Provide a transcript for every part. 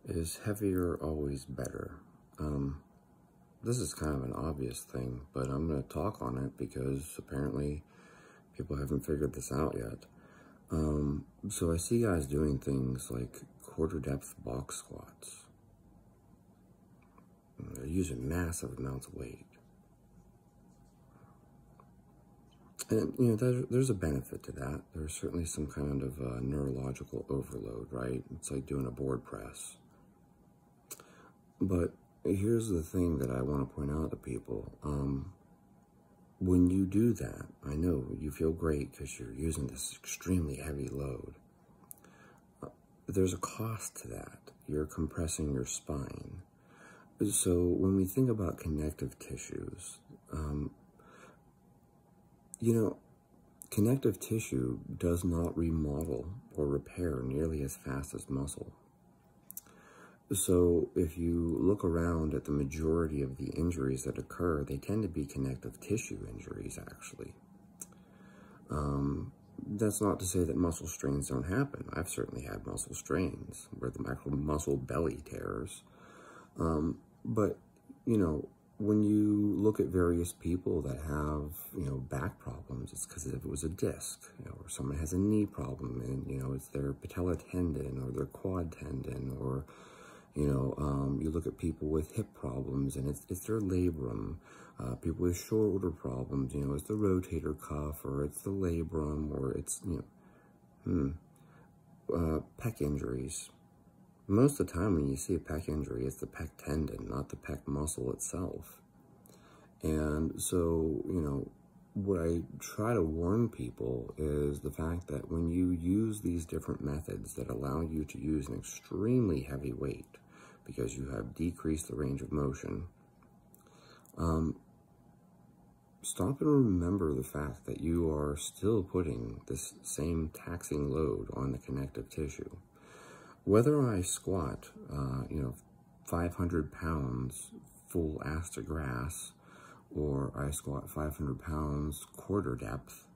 Is heavier always better? This is kind of an obvious thing, but I'm going to talk on it because apparently people haven't figured this out yet. So I see guys doing things like quarter depth box squats. They're using massive amounts of weight. And, you know, there's a benefit to that. There's certainly some kind of neurological overload, right? It's like doing a board press. But here's the thing that I want to point out to people. When you do that, I know you feel great because you're using this extremely heavy load. There's a cost to that. You're compressing your spine. So when we think about connective tissues, you know, connective tissue does not remodel or repair nearly as fast as muscle. So if you look around at the majority of the injuries that occur, they tend to be connective tissue injuries, actually. That's not to say that muscle strains don't happen. I've certainly had muscle strains where the muscle belly tears. But, you know, when you look at various people that have, you know, back problems, it's because if it was a disc, you know, or someone has a knee problem and, you know, it's their patella tendon or their quad tendon, or, you know, you look at people with hip problems and it's their labrum. People with shoulder problems, you know, it's the rotator cuff or it's the labrum or it's, you know, pec injuries. Most of the time when you see a pec injury, it's the pec tendon, not the pec muscle itself. And so, you know, what I try to warn people is the fact that when you use these different methods that allow you to use an extremely heavy weight because you have decreased the range of motion, stop and remember the fact that you are still putting this same taxing load on the connective tissue. Whether I squat, you know, 500 pounds full ass to grass, or I squat 500 pounds quarter depth,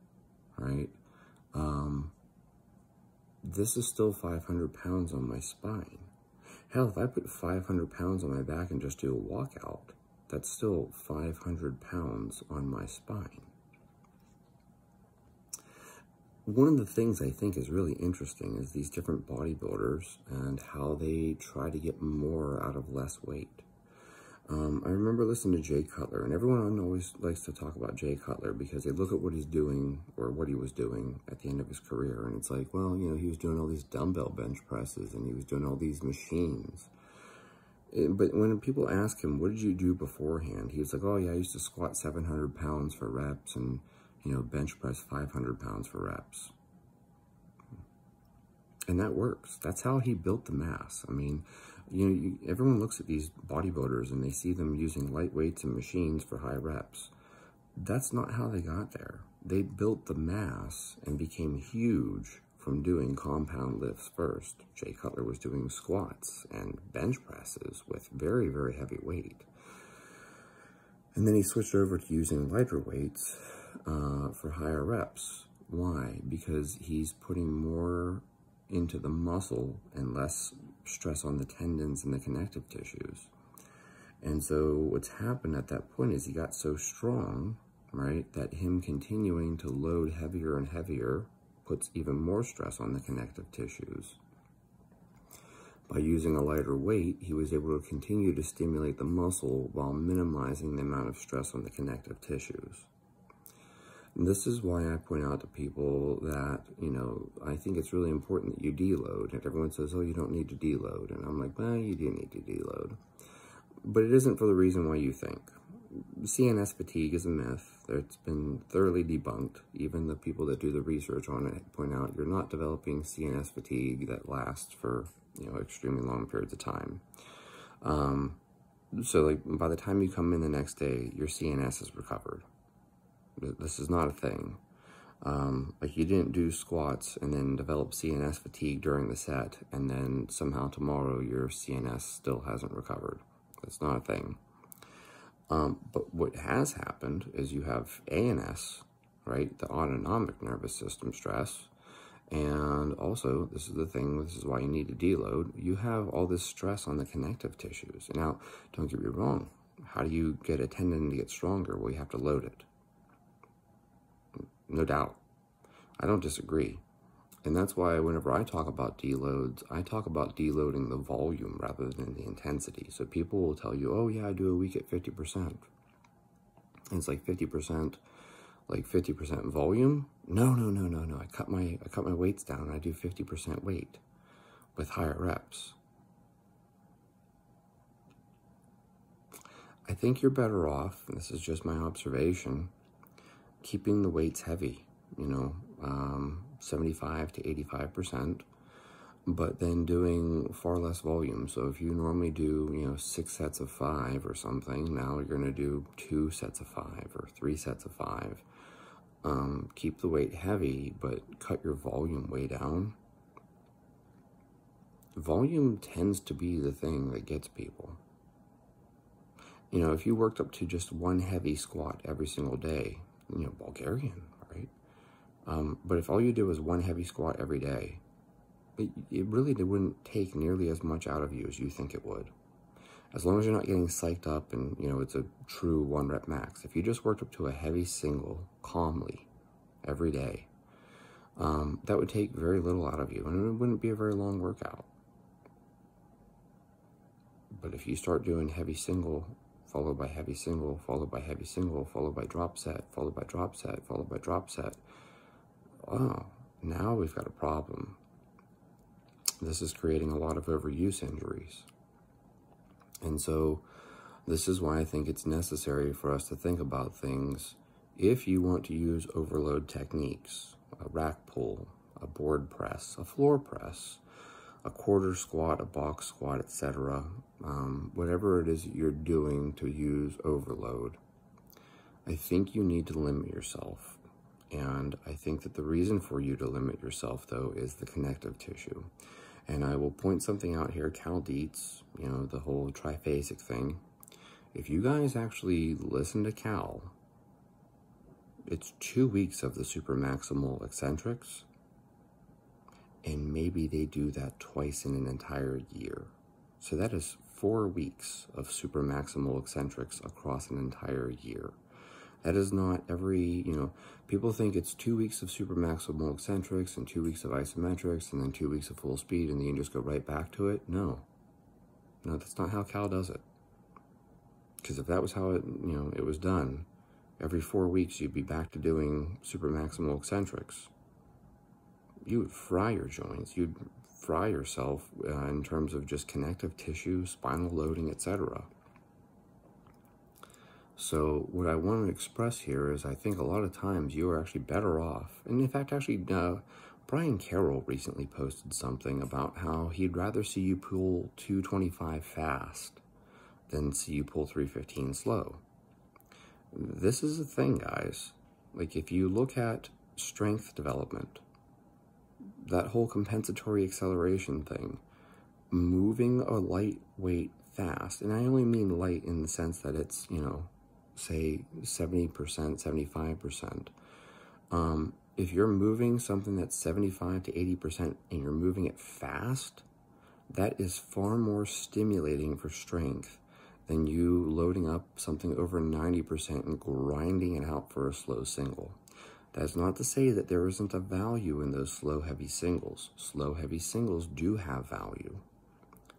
right? This is still 500 pounds on my spine. Hell, if I put 500 pounds on my back and just do a walkout, that's still 500 pounds on my spine. One of the things I think is really interesting is these different bodybuilders and how they try to get more out of less weight. I remember listening to Jay Cutler, and everyone always likes to talk about Jay Cutler because they look at what he's doing or what he was doing at the end of his career, and it's like, well, you know, he was doing all these dumbbell bench presses and he was doing all these machines. But when people ask him, what did you do beforehand? He was like, oh yeah, I used to squat 700 pounds for reps and, you know, bench press 500 pounds for reps. And that works. That's how he built the mass. I mean, you know, everyone looks at these bodybuilders and they see them using light weights and machines for high reps. That's not how they got there. They built the mass and became huge from doing compound lifts first. Jay Cutler was doing squats and bench presses with very, very heavy weight. And then he switched over to using lighter weights for higher reps. Why? Because he's putting more into the muscle and less stress on the tendons and the connective tissues. And so what's happened at that point is he got so strong, right, that him continuing to load heavier and heavier puts even more stress on the connective tissues. By using a lighter weight, he was able to continue to stimulate the muscle while minimizing the amount of stress on the connective tissues. And this is why I point out to people that, you know, I think it's really important that you deload. And everyone says, oh, you don't need to deload. And I'm like, well, you do need to deload. But it isn't for the reason why you think. CNS fatigue is a myth. It's been thoroughly debunked. Even the people that do the research on it point out you're not developing CNS fatigue that lasts for, you know, extremely long periods of time. So, like, by the time you come in the next day, your CNS is recovered. This is not a thing. Like, you didn't do squats and then develop CNS fatigue during the set, and then somehow tomorrow your CNS still hasn't recovered. That's not a thing. But what has happened is you have ANS, right, the autonomic nervous system stress, And also, this is the thing, this is why you need to deload. You have all this stress on the connective tissues. Now, don't get me wrong. How do you get a tendon to get stronger? Well, you have to load it. No doubt. I don't disagree. And that's why whenever I talk about deloads, I talk about deloading the volume rather than the intensity. So people will tell you, oh yeah, I do a week at 50%. And it's like 50%, like 50% volume. No. I cut my weights down. I do 50% weight with higher reps. I think you're better off, and this is just my observation, keeping the weights heavy, 75 to 85%, but then doing far less volume. So if you normally do, 6 sets of 5 or something, now you're going to do 2 sets of 5 or 3 sets of 5. Keep the weight heavy, but cut your volume way down. Volume tends to be the thing that gets people. If you worked up to just one heavy squat every single day, Bulgarian, right? But if all you did was one heavy squat every day, it really wouldn't take nearly as much out of you as you think it would. As long as you're not getting psyched up and, it's a true 1 rep max. If you just worked up to a heavy single calmly every day, that would take very little out of you, and it wouldn't be a very long workout. But if you start doing heavy single, followed by heavy single, followed by heavy single, followed by drop set, followed by drop set, followed by drop set, oh, now we've got a problem. This is creating a lot of overuse injuries. And so this is why I think it's necessary for us to think about things. If you want to use overload techniques, a rack pull, a board press, a floor press, a quarter squat, a box squat, etc., whatever it is that you're doing to use overload, I think you need to limit yourself. And I think that the reason for you to limit yourself, though, is the connective tissue. And I will point something out here, Cal Dietz, the whole triphasic thing. If you guys actually listen to Cal, it's 2 weeks of the supermaximal eccentrics, and maybe they do that twice in an entire year. So that is 4 weeks of supermaximal eccentrics across an entire year. That is not every, people think it's 2 weeks of supermaximal eccentrics and 2 weeks of isometrics and then 2 weeks of full speed and then you just go right back to it. No, that's not how Cal does it. Because if that was how it, it was done, every 4 weeks you'd be back to doing supermaximal eccentrics. You would fry your joints. You'd fry yourself in terms of just connective tissue, spinal loading, etc. So what I want to express here is I think a lot of times you are actually better off. And in fact, actually, Brian Carroll recently posted something about how he'd rather see you pull 225 fast than see you pull 315 slow. This is the thing, guys. Like, if you look at strength development, that whole compensatory acceleration thing, moving a lightweight fast, and I only mean light in the sense that it's, say 70%, 75%. If you're moving something that's 75 to 80% and you're moving it fast, that is far more stimulating for strength than you loading up something over 90% and grinding it out for a slow single. That's not to say that there isn't a value in those slow, heavy singles. Slow, heavy singles do have value,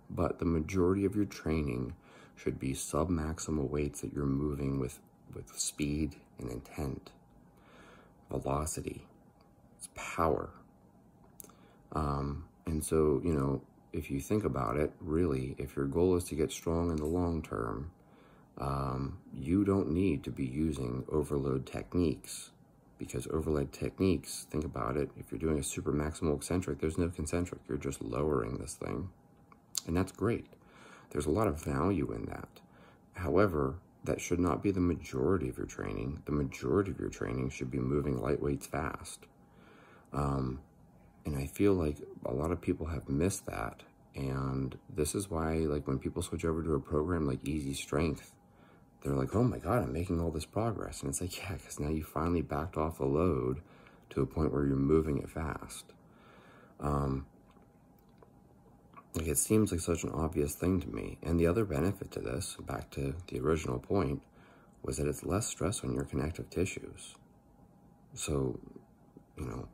but the majority of your training should be sub-maximal weights that you're moving with speed and intent, velocity, it's power. And so, if you think about it, really, if your goal is to get strong in the long term, you don't need to be using overload techniques, because overload techniques, think about it, if you're doing a super maximal eccentric, there's no concentric, you're just lowering this thing. And that's great. There's a lot of value in that. However, that should not be the majority of your training. The majority of your training should be moving lightweights fast. And I feel like a lot of people have missed that. And this is why, like, when people switch over to a program like Easy Strength, they're like, oh my God, I'm making all this progress. And it's like, yeah, because now you finally backed off the load to a point where you're moving it fast. Like, it seems like such an obvious thing to me. And the other benefit to this, back to the original point, was that it's less stress on your connective tissues. So, you know,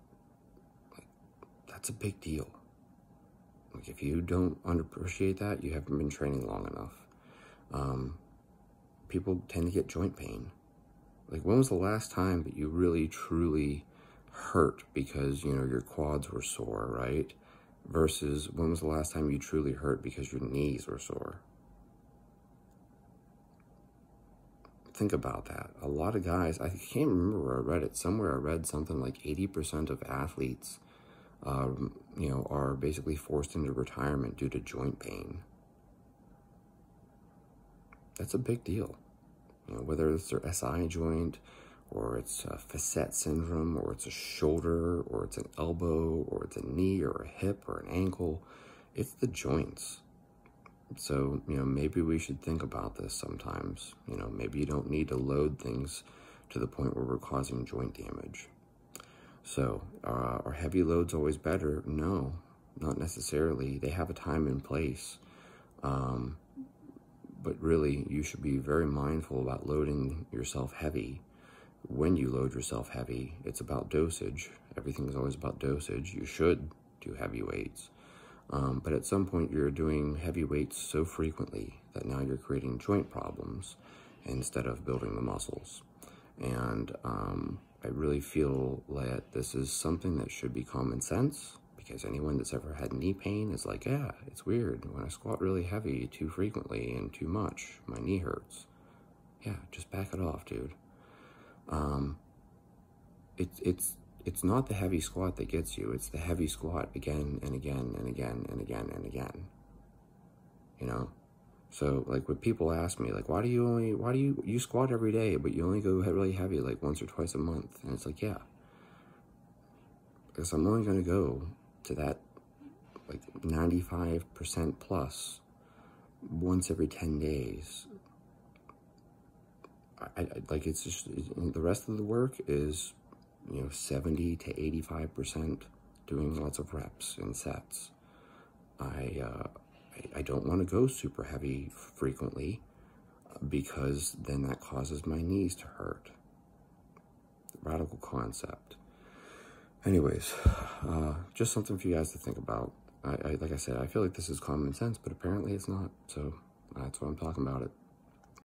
like, that's a big deal. Like, if you don't appreciate that, you haven't been training long enough. People tend to get joint pain. Like, when was the last time that you really, truly hurt because, you know, your quads were sore, right? Versus when was the last time you truly hurt because your knees were sore? Think about that. A lot of guys, I can't remember where I read it. Somewhere I read something like 80% of athletes, you know, are basically forced into retirement due to joint pain. That's a big deal. You know, whether it's their SI joint, or it's a facet syndrome, or it's a shoulder, or it's an elbow, or it's a knee, or a hip, or an ankle, it's the joints. So, you know, maybe we should think about this sometimes. You know, maybe you don't need to load things to the point where we're causing joint damage. So, are heavy loads always better? No, not necessarily. They have a time and place. But really, you should be very mindful about loading yourself heavy. When you load yourself heavy, it's about dosage. Everything is always about dosage. You should do heavy weights. But at some point, you're doing heavy weights so frequently that now you're creating joint problems instead of building the muscles. And I really feel that this is something that should be common sense, because anyone that's ever had knee pain is like, yeah, it's weird. When I squat really heavy too frequently and too much, my knee hurts. Yeah, just back it off, dude. It's not the heavy squat that gets you. It's the heavy squat again and again and again and again and again. You know? So, like, when people ask me, like, why do you squat every day, but you only go really heavy, like, once or twice a month? And it's like, yeah. Because I'm only going to go to that, like, 95% plus once every 10 days. Like, it's just, the rest of the work is, you know, 70 to 85% doing lots of reps and sets. I don't want to go super heavy frequently, because then that causes my knees to hurt. Radical concept. Anyways, just something for you guys to think about. Like I said, I feel like this is common sense, but apparently it's not. So that's why I'm talking about it.